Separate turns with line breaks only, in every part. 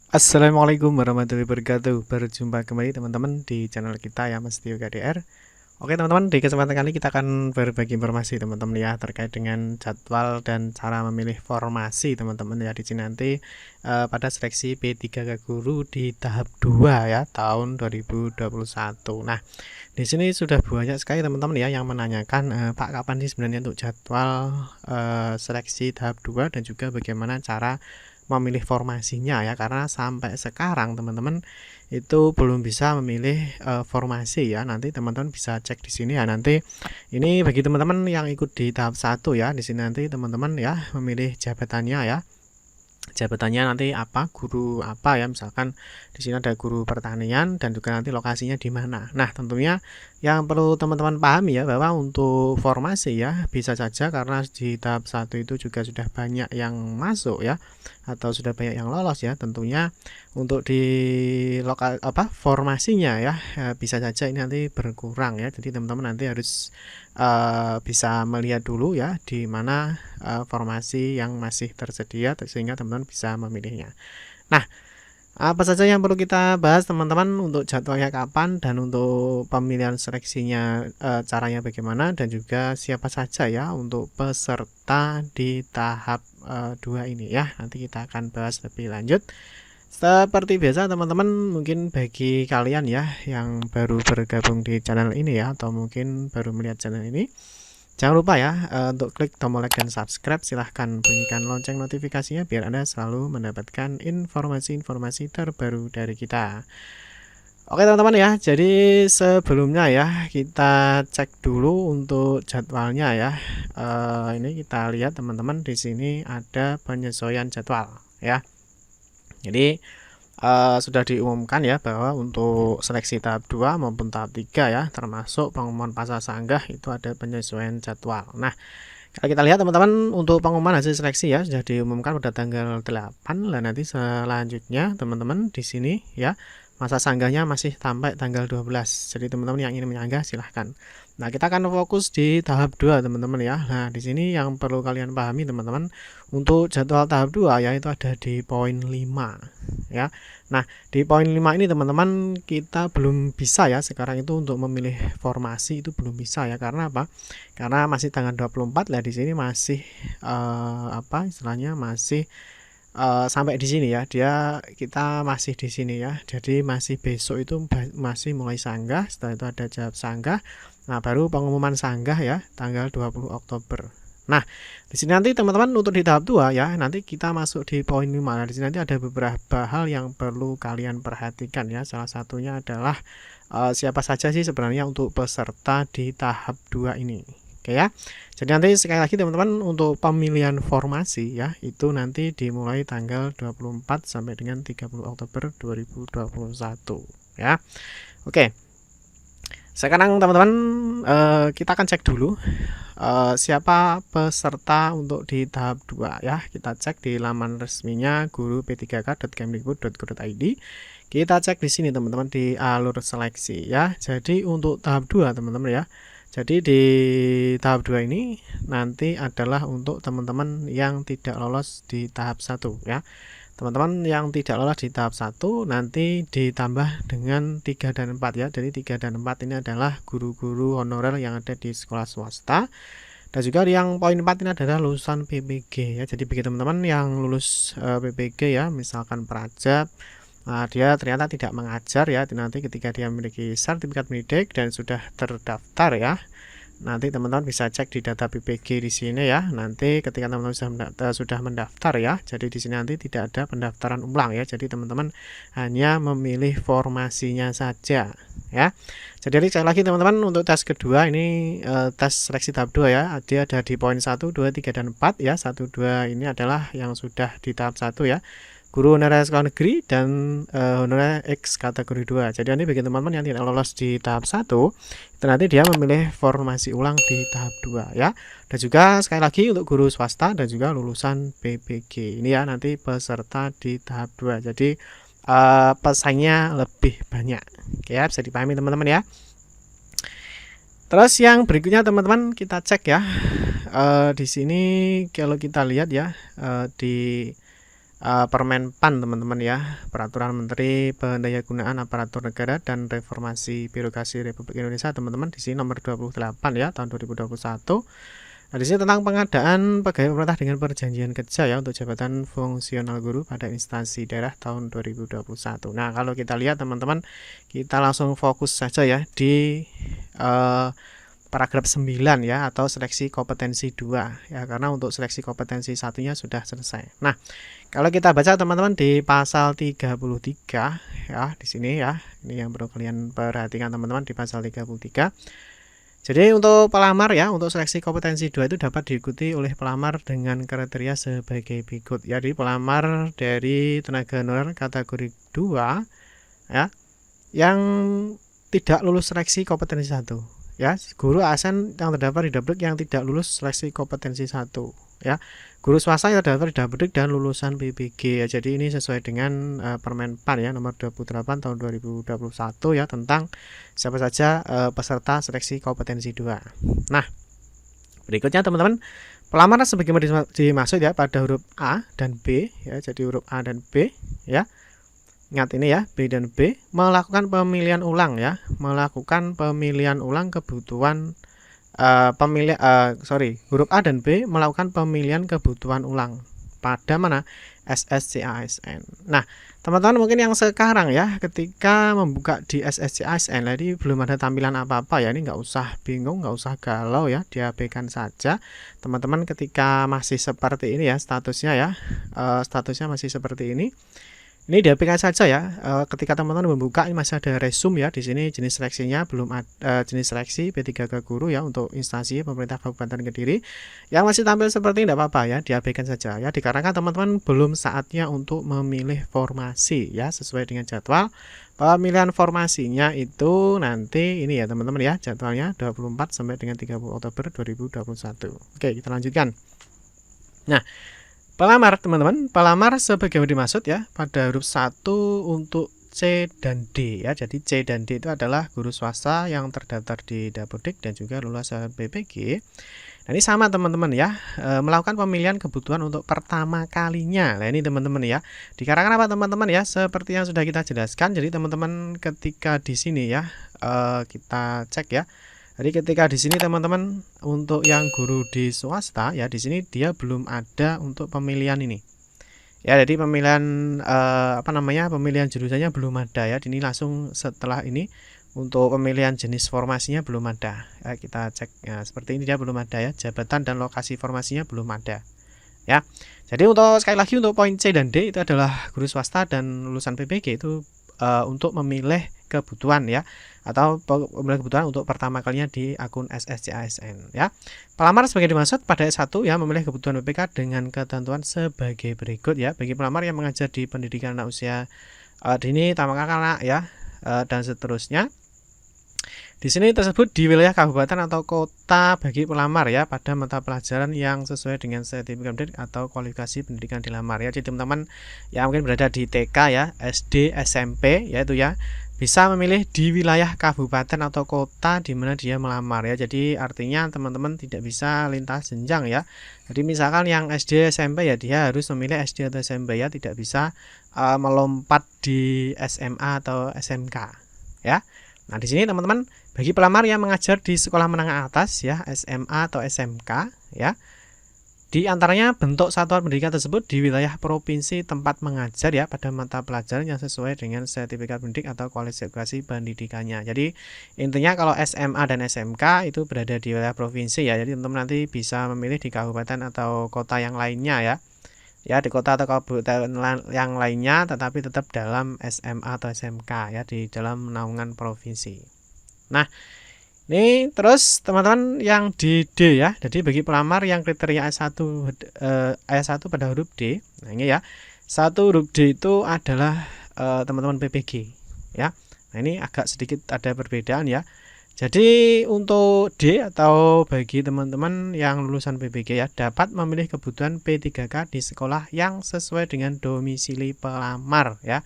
Assalamualaikum warahmatullahi wabarakatuh. Berjumpa kembali teman-teman di channel kita ya Mas Tio KDR. Oke teman-teman, di kesempatan kali kita akan berbagi informasi teman-teman ya terkait dengan jadwal dan cara memilih formasi teman-teman ya di sini nanti pada seleksi P3K Guru di tahap 2 ya tahun 2021. Nah, di sini sudah banyak sekali teman-teman ya yang menanyakan Pak kapan sih sebenarnya untuk jadwal seleksi tahap 2 dan juga bagaimana cara memilih formasinya ya, karena sampai sekarang teman-teman itu belum bisa memilih formasi ya. Nanti teman-teman bisa cek di sini ya. Nanti ini bagi teman-teman yang ikut di tahap 1 ya. Di sini nanti teman-teman ya memilih jabatannya ya. Jabatannya nanti apa, guru apa ya, misalkan di sini ada guru pertanian dan juga nanti lokasinya di mana. Nah, tentunya yang perlu teman-teman pahami ya bahwa untuk formasi ya bisa saja karena di tahap 1 itu juga sudah banyak yang masuk ya atau sudah banyak yang lolos ya. Tentunya untuk di lokal apa formasinya ya bisa saja ini nanti berkurang ya. Jadi teman-teman nanti harus bisa melihat dulu ya di mana formasi yang masih tersedia sehingga teman-teman bisa memilihnya. Nah, apa saja yang perlu kita bahas teman-teman untuk jadwalnya kapan dan untuk pemilihan seleksinya caranya bagaimana dan juga siapa saja ya untuk peserta di tahap 2 ini ya. Nanti kita akan bahas lebih lanjut. Seperti biasa teman-teman, mungkin bagi kalian ya yang baru bergabung di channel ini ya atau mungkin baru melihat channel ini, jangan lupa ya untuk klik tombol like dan subscribe. Silahkan bunyikan lonceng notifikasinya biar Anda selalu mendapatkan informasi-informasi terbaru dari kita. Oke teman-teman ya, jadi sebelumnya ya kita cek dulu untuk jadwalnya ya. Ini kita lihat teman-teman di sini ada penyesuaian jadwal ya. Jadi sudah diumumkan ya bahwa untuk seleksi tahap 2 maupun tahap 3 ya termasuk pengumuman pasar sanggah itu ada penyesuaian jadwal. Nah, kalau kita lihat teman-teman untuk pengumuman hasil seleksi ya sudah diumumkan pada tanggal 8. Lah nanti selanjutnya teman-teman di sini ya masa sanggahnya masih sampai tanggal 12. Jadi teman-teman yang ingin menyanggah silahkan. Nah, kita akan fokus di tahap 2 teman-teman ya. Nah, di sini yang perlu kalian pahami teman-teman untuk jadwal tahap 2 ya itu ada di poin 5 ya. Nah, di poin 5 ini teman-teman kita belum bisa ya sekarang itu untuk memilih formasi itu belum bisa ya. Karena apa? Karena masih tanggal 24 lah di sini masih apa istilahnya masih sampai di sini ya. Kita masih di sini ya. Jadi masih besok itu masih mulai sanggah, setelah itu ada jawab sanggah. Nah, baru pengumuman sanggah ya tanggal 20 Oktober. Nah, di sini nanti teman-teman untuk di tahap 2 ya, nanti kita masuk di poin 5. Nah, di sini nanti ada beberapa hal yang perlu kalian perhatikan ya. Salah satunya adalah siapa saja sih sebenarnya untuk peserta di tahap 2 ini. Oke ya. Jadi nanti sekali lagi teman-teman untuk pemilihan formasi ya, itu nanti dimulai tanggal 24 sampai dengan 30 Oktober 2021 ya. Oke. Sekarang teman-teman kita akan cek dulu siapa peserta untuk di tahap 2 ya. Kita cek di laman resminya guru p3k.kemdikbud.go.id. Kita cek di sini teman-teman di alur seleksi ya. Jadi untuk tahap 2 teman-teman ya. Jadi di tahap 2 ini nanti adalah untuk teman-teman yang tidak lolos di tahap 1 ya. Teman-teman yang tidak lolos di tahap 1 nanti ditambah dengan 3 dan 4 ya. Jadi 3 dan 4 ini adalah guru-guru honorer yang ada di sekolah swasta. Dan juga yang poin 4 ini adalah lulusan PPG ya. Jadi bagi teman-teman yang lulus PPG ya, misalkan Prajab, dia ternyata tidak mengajar ya. Nanti ketika dia memiliki sertifikat pendidik dan sudah terdaftar ya, nanti teman-teman bisa cek di data PPG di sini ya. Nanti ketika teman-teman sudah mendaftar ya, jadi di sini nanti tidak ada pendaftaran ulang ya. Jadi teman-teman hanya memilih formasinya saja ya. Jadi sekali lagi teman-teman untuk tes kedua ini tes seleksi tahap 2 ya. Dia ada di poin 1, 2, 3 dan 4 ya. 1 2 ini adalah yang sudah di tahap 1 ya. Guru honorer sekolah negeri dan honorer X kategori 2. Jadi nanti bagi teman-teman yang tidak lolos di tahap 1 itu nanti dia memilih formasi ulang di tahap 2 ya. Dan juga sekali lagi untuk guru swasta dan juga lulusan PPG. Ini ya nanti peserta di tahap 2. Jadi pesaingnya lebih banyak. Oke ya, bisa dipahami teman-teman ya. Terus yang berikutnya teman-teman kita cek ya. Di sini kalau kita lihat ya di Permenpan teman-teman ya, Peraturan Menteri Pendayagunaan Aparatur Negara dan Reformasi Birokrasi Republik Indonesia teman-teman, di sini nomor 28 ya tahun 2021. Nah, di sini tentang pengadaan pegawai pemerintah dengan perjanjian kerja ya untuk jabatan fungsional guru pada instansi daerah tahun 2021. Nah, kalau kita lihat teman-teman, kita langsung fokus saja ya di paragraf 9 ya, atau seleksi kompetensi 2 ya, karena untuk seleksi kompetensi satunya sudah selesai. Nah, kalau kita baca teman-teman di pasal 33 ya, di sini ya, ini yang perlu kalian perhatikan teman-teman di pasal 33. Jadi untuk pelamar ya, untuk seleksi kompetensi 2 itu dapat diikuti oleh pelamar dengan kriteria sebagai berikut ya. Jadi pelamar dari tenaga honorer kategori 2 ya, yang tidak lulus seleksi kompetensi 1 ya. Guru ASN yang terdapat di Dapdek yang tidak lulus seleksi kompetensi 1 ya. Guru swasta yang terdapat di Dapdek dan lulusan PPG ya. Jadi ini sesuai dengan Permenpan ya nomor 28 tahun 2021 ya, tentang siapa saja peserta seleksi kompetensi 2. Nah, berikutnya teman-teman, pelamar sebagaimana dimaksud ya pada huruf A dan B ya. Jadi huruf A dan B ya. Ingat ini ya, B dan B melakukan pemilihan ulang ya, melakukan pemilihan ulang kebutuhan huruf A dan B melakukan pemilihan kebutuhan ulang pada mana? SSC-ASN. Nah, teman-teman mungkin yang sekarang ya, ketika membuka di SSC-ASN, jadi belum ada tampilan apa-apa ya, ini nggak usah bingung, nggak usah galau ya, diabaikan saja. Teman-teman ketika masih seperti ini ya statusnya ya, statusnya masih seperti ini. Ini diabaikan saja ya. Ketika teman-teman membuka, ini masih ada resume ya. Di sini jenis seleksinya belum ada, jenis seleksi P3K guru ya untuk instansi pemerintah Kabupaten Kediri. Yang masih tampil seperti ini tidak apa-apa ya, diabaikan saja ya. Dikarenakan teman-teman belum saatnya untuk memilih formasi ya, sesuai dengan jadwal. Pemilihan formasinya itu nanti ini ya teman-teman ya, jadwalnya 24 sampai dengan 30 Oktober 2021. Oke, kita lanjutkan. Nah, pelamar teman-teman, pelamar sebagaimana dimaksud ya pada huruf 1 untuk C dan D ya. Jadi C dan D itu adalah guru swasta yang terdaftar di Dapdek dan juga lulusan PPG. Nah, ini sama teman-teman ya, melakukan pemilihan kebutuhan untuk pertama kalinya. Nah, ini teman-teman ya. Dikarenakan apa teman-teman ya? Seperti yang sudah kita jelaskan. Jadi teman-teman ketika di sini ya, kita cek ya. Jadi ketika di sini teman-teman untuk yang guru di swasta ya, di sini dia belum ada untuk pemilihan ini. Ya, jadi pemilihan pemilihan jurusannya belum ada ya. Ini langsung setelah ini untuk pemilihan jenis formasinya belum ada. Ya, kita cek ya, seperti ini dia belum ada ya. Jabatan dan lokasi formasinya belum ada. Ya. Jadi untuk sekali lagi untuk poin C dan D itu adalah guru swasta dan lulusan PPG itu untuk memilih kebutuhan ya, atau pemilihan kebutuhan untuk pertama kalinya di akun SSC-ASN ya. Pelamar sebagai dimaksud pada S1 ya, memilih kebutuhan PPK dengan ketentuan sebagai berikut ya. Bagi pelamar yang mengajar di pendidikan anak usia dini, taman kanak ya, dan seterusnya. Di sini tersebut di wilayah kabupaten atau kota bagi pelamar ya pada mata pelajaran yang sesuai dengan sertifikat pendidik atau kualifikasi pendidikan dilamar ya. Jadi teman-teman yang mungkin berada di TK ya, SD, SMP yaitu ya, bisa memilih di wilayah kabupaten atau kota di mana dia melamar ya. Jadi artinya teman-teman tidak bisa lintas jenjang ya. Jadi misalkan yang SD, SMP ya dia harus memilih SD atau SMP ya, tidak bisa melompat di SMA atau SMK ya. Nah, di sini teman-teman bagi pelamar yang mengajar di sekolah menengah atas ya, SMA atau SMK ya, di antaranya bentuk satuan pendidikan tersebut di wilayah provinsi tempat mengajar ya pada mata pelajaran yang sesuai dengan sertifikat pendidik atau kualifikasi pendidikannya. Jadi intinya kalau SMA dan SMK itu berada di wilayah provinsi ya. Jadi teman-teman nanti bisa memilih di kabupaten atau kota yang lainnya ya. Ya, di kota atau kabupaten yang lainnya, tetapi tetap dalam SMA atau SMK ya, di dalam naungan provinsi. Nah, ini terus teman-teman yang di D ya. Jadi bagi pelamar yang kriteria S1 pada huruf D. Nah, ini ya. 1 huruf D itu adalah teman-teman PPG ya. Nah, ini agak sedikit ada perbedaan ya. Jadi untuk D atau bagi teman-teman yang lulusan PPG ya, dapat memilih kebutuhan P3K di sekolah yang sesuai dengan domisili pelamar ya.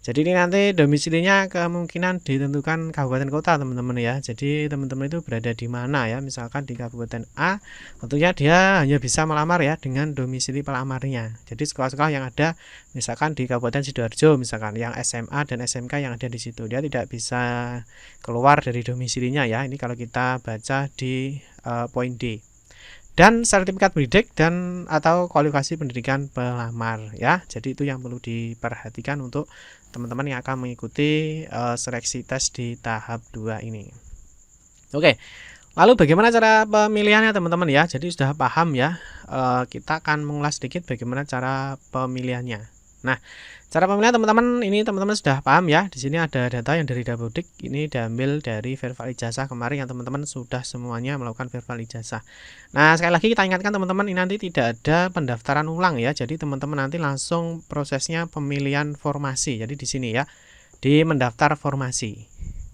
Jadi ini nanti domisilinya kemungkinan ditentukan kabupaten kota teman-teman ya. Jadi teman-teman itu berada di mana ya. Misalkan di Kabupaten A, tentunya dia hanya bisa melamar ya dengan domisili pelamarnya. Jadi sekolah-sekolah yang ada misalkan di Kabupaten Sidoarjo misalkan yang SMA dan SMK yang ada di situ, dia tidak bisa keluar dari domisilinya ya. Ini kalau kita baca di poin D. Dan sertifikat pendidik dan atau kualifikasi pendidikan pelamar ya. Jadi itu yang perlu diperhatikan untuk teman-teman yang akan mengikuti seleksi tes di tahap 2 ini. Oke. Lalu bagaimana cara pemilihannya teman-teman ya? Jadi sudah paham ya. Kita akan mengulas sedikit bagaimana cara pemilihannya. Nah, cara pemilihan teman-teman ini teman-teman sudah paham ya. Di sini ada data yang dari Dapodik, ini diambil dari verifal ijazah kemarin yang teman-teman sudah semuanya melakukan verifal ijazah. Nah, sekali lagi kita ingatkan teman-teman ini nanti tidak ada pendaftaran ulang ya. Jadi teman-teman nanti langsung prosesnya pemilihan formasi. Jadi di sini ya, di mendaftar formasi.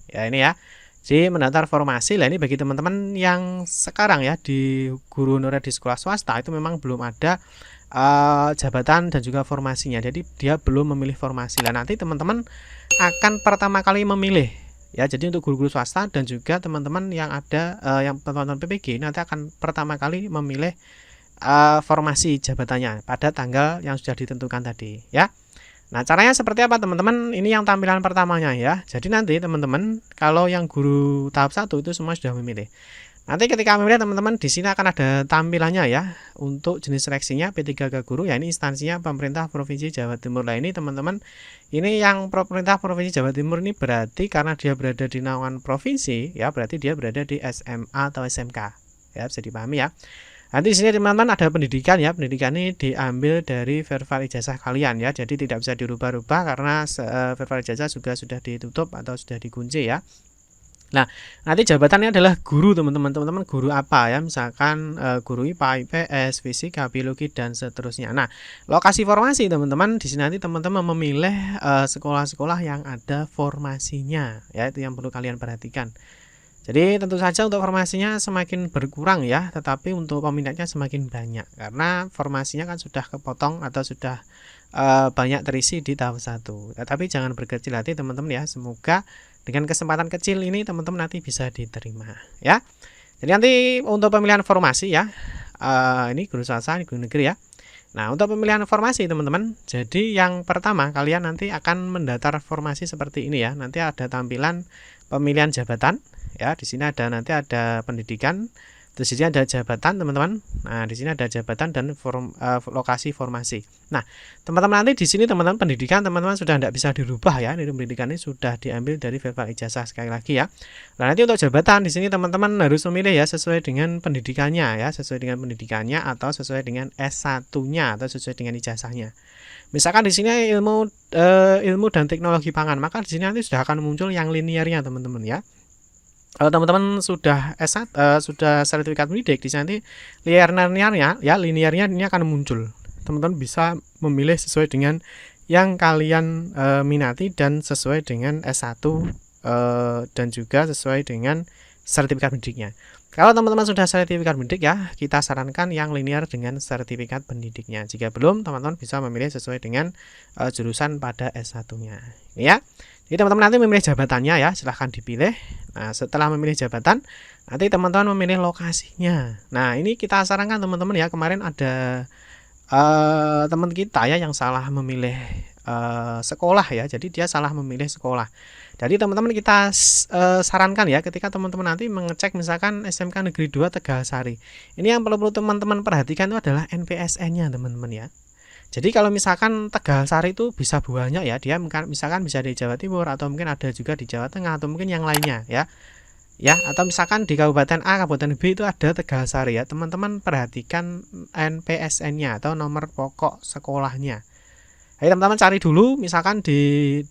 Ya ini ya. Di mendaftar formasi lah, ini bagi teman-teman yang sekarang ya di guru honorer di sekolah swasta itu memang belum ada jabatan dan juga formasinya. Jadi dia belum memilih formasi. Lah nanti teman-teman akan pertama kali memilih ya. Jadi untuk guru-guru swasta dan juga teman-teman yang ada yang teman-teman PPG nanti akan pertama kali memilih formasi jabatannya pada tanggal yang sudah ditentukan tadi ya. Nah, caranya seperti apa teman-teman? Ini yang tampilan pertamanya ya. Jadi nanti teman-teman kalau yang guru tahap 1 itu semua sudah memilih. Nanti ketika memilih teman-teman di sini akan ada tampilannya ya. Untuk jenis seleksinya P3K guru ya, ini instansinya pemerintah Provinsi Jawa Timur. Lah ini teman-teman, ini yang pemerintah Provinsi Jawa Timur ini berarti karena dia berada di naungan provinsi ya, berarti dia berada di SMA atau SMK. Ya, bisa dipahami ya. Nanti di sini teman-teman ada pendidikan ya. Pendidikan ini diambil dari verifal ijazah kalian ya. Jadi tidak bisa dirubah-rubah karena verifal ijazah juga sudah ditutup atau sudah dikunci ya. Nah, nanti jabatannya adalah guru teman-teman. Teman-teman guru apa ya? Misalkan guru IPA, IPS, fisika, biologi dan seterusnya. Nah, lokasi formasi teman-teman di sini nanti teman-teman memilih sekolah-sekolah yang ada formasinya ya. Itu yang perlu kalian perhatikan. Jadi tentu saja untuk formasinya semakin berkurang ya, tetapi untuk peminatnya semakin banyak karena formasinya kan sudah kepotong atau sudah banyak terisi di tahap 1. Tetapi jangan berkecil hati teman-teman ya. Semoga dengan kesempatan kecil ini teman-teman nanti bisa diterima ya. Jadi nanti untuk pemilihan formasi ya, ini guru swasta, ini guru negeri ya. Nah, untuk pemilihan formasi teman-teman, jadi yang pertama kalian nanti akan mendaftar formasi seperti ini ya. Nanti ada tampilan pemilihan jabatan ya. Di sini ada nanti ada pendidikan, terus di sini ada jabatan teman-teman. Nah, di sini ada jabatan dan lokasi formasi. Nah, teman-teman nanti di sini teman-teman pendidikan teman-teman sudah tidak bisa dirubah ya. Ini pendidikan ini sudah diambil dari verifal ijazah sekali lagi ya. Nah, nanti untuk jabatan di sini teman-teman harus memilih ya sesuai dengan pendidikannya ya, sesuai dengan pendidikannya atau sesuai dengan S1-nya atau sesuai dengan ijazahnya. Misalkan di sini ilmu dan teknologi pangan, maka di sini nanti sudah akan muncul yang linearnya teman-teman ya. Kalau teman-teman sudah S1 sudah sertifikat pendidik, di sini linearnya ini akan muncul. Teman-teman bisa memilih sesuai dengan yang kalian minati dan sesuai dengan S1 dan juga sesuai dengan sertifikat pendidiknya. Kalau teman-teman sudah sertifikat pendidik ya, kita sarankan yang linear dengan sertifikat pendidiknya. Jika belum, teman-teman bisa memilih sesuai dengan jurusan pada S1-nya. Ya. Jadi teman-teman nanti memilih jabatannya ya, silahkan dipilih. Nah, setelah memilih jabatan, nanti teman-teman memilih lokasinya. Nah, ini kita sarankan teman-teman ya, kemarin ada teman kita ya yang salah memilih sekolah ya. Jadi dia salah memilih sekolah. Jadi teman-teman kita sarankan ya, ketika teman-teman nanti mengecek misalkan SMK Negeri 2 Tegalsari. Ini yang perlu teman-teman perhatikan itu adalah NPSN-nya teman-teman ya. Jadi kalau misalkan Tegalsari itu bisa banyak ya, dia misalkan bisa di Jawa Timur atau mungkin ada juga di Jawa Tengah atau mungkin yang lainnya ya. Ya, atau misalkan di Kabupaten A, Kabupaten B itu ada Tegalsari ya. Teman-teman perhatikan NPSN-nya atau nomor pokok sekolahnya. Jadi teman-teman cari dulu misalkan di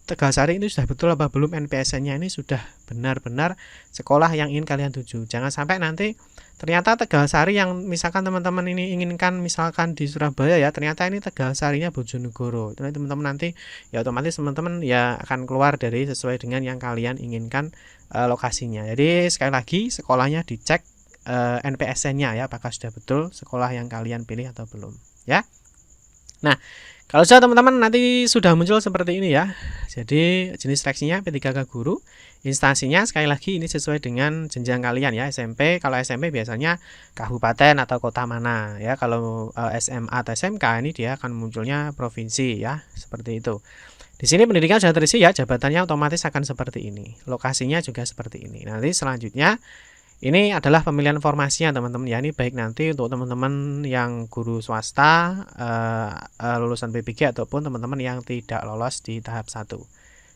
Tegalsari ini sudah betul apa belum NPSN-nya ini sudah benar-benar sekolah yang ingin kalian tuju. Jangan sampai nanti ternyata Tegalsari yang misalkan teman-teman ini inginkan misalkan di Surabaya ya, ternyata ini Tegalsarinya Bojonegoro. Jadi teman-teman nanti ya otomatis teman-teman ya akan keluar dari sesuai dengan yang kalian inginkan lokasinya. Jadi sekali lagi sekolahnya dicek NPSN-nya ya, apakah sudah betul sekolah yang kalian pilih atau belum ya. Nah, Kalau sudah teman-teman nanti sudah muncul seperti ini ya. Jadi jenis seleksinya P3K guru. Instansinya sekali lagi ini sesuai dengan jenjang kalian ya. SMP, kalau SMP biasanya kabupaten atau kota mana ya. Kalau SMA atau SMK ini dia akan munculnya provinsi ya. Seperti itu. Di sini pendidikan sudah terisi ya, jabatannya otomatis akan seperti ini. Lokasinya juga seperti ini. Nanti selanjutnya ini adalah pemilihan formasinya teman-teman ya. Ini baik nanti untuk teman-teman yang guru swasta, lulusan PPG ataupun teman-teman yang tidak lolos di tahap 1.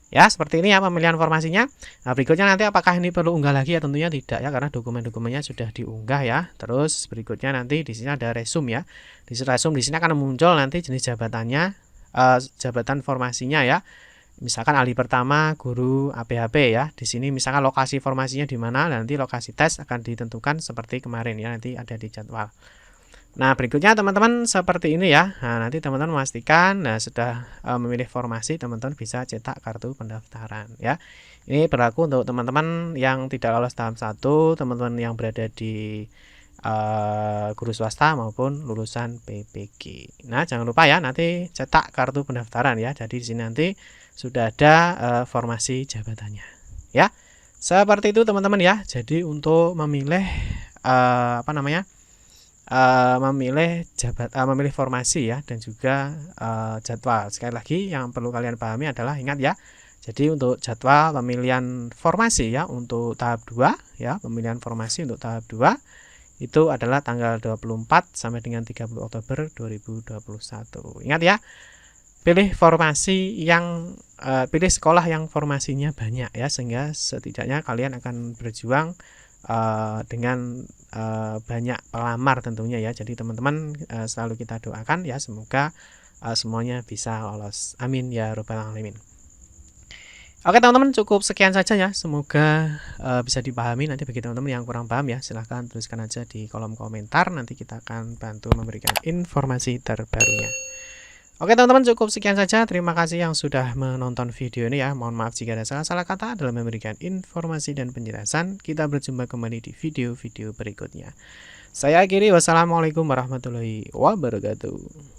Ya, seperti ini ya pemilihan formasinya. Nah, berikutnya nanti apakah ini perlu unggah lagi ya? Tentunya tidak ya, karena dokumen-dokumennya sudah diunggah ya. Terus berikutnya nanti di sini ada resume ya. Di resume di sini akan muncul nanti jenis jabatannya, jabatan formasinya ya. Misalkan ahli pertama guru APHP ya. Di sini misalkan lokasi formasinya di mana, nanti lokasi tes akan ditentukan seperti kemarin ya, nanti ada di jadwal. Nah, berikutnya teman-teman seperti ini ya. Nah, nanti teman-teman memastikan sudah memilih formasi, teman-teman bisa cetak kartu pendaftaran ya. Ini berlaku untuk teman-teman yang tidak lolos tahap 1, teman-teman yang berada di guru swasta maupun lulusan PPG. Nah, jangan lupa ya nanti cetak kartu pendaftaran ya. Jadi di sini nanti sudah ada formasi jabatannya ya. Seperti itu teman-teman ya. Jadi untuk memilih memilih formasi ya, dan juga jadwal. Sekali lagi yang perlu kalian pahami adalah ingat ya. Jadi untuk jadwal pemilihan formasi ya untuk tahap 2 ya, pemilihan formasi untuk tahap 2 itu adalah tanggal 24 sampai dengan 30 Oktober 2021. Ingat ya, pilih formasi yang pilih sekolah yang formasinya banyak ya, sehingga setidaknya kalian akan berjuang dengan banyak pelamar tentunya ya. Jadi teman-teman selalu kita doakan ya, semoga semuanya bisa lolos. Amin ya robbal alamin. Oke teman-teman, cukup sekian saja ya. Semoga bisa dipahami. Nanti bagi teman-teman yang kurang paham ya, silahkan tuliskan aja di kolom komentar. Nanti kita akan bantu memberikan informasi terbarunya. Oke teman-teman, cukup sekian saja. Terima kasih yang sudah menonton video ini ya. Mohon maaf jika ada salah-salah kata dalam memberikan informasi dan penjelasan. Kita berjumpa kembali di video-video berikutnya. Saya akhiri, wassalamualaikum warahmatullahi wabarakatuh.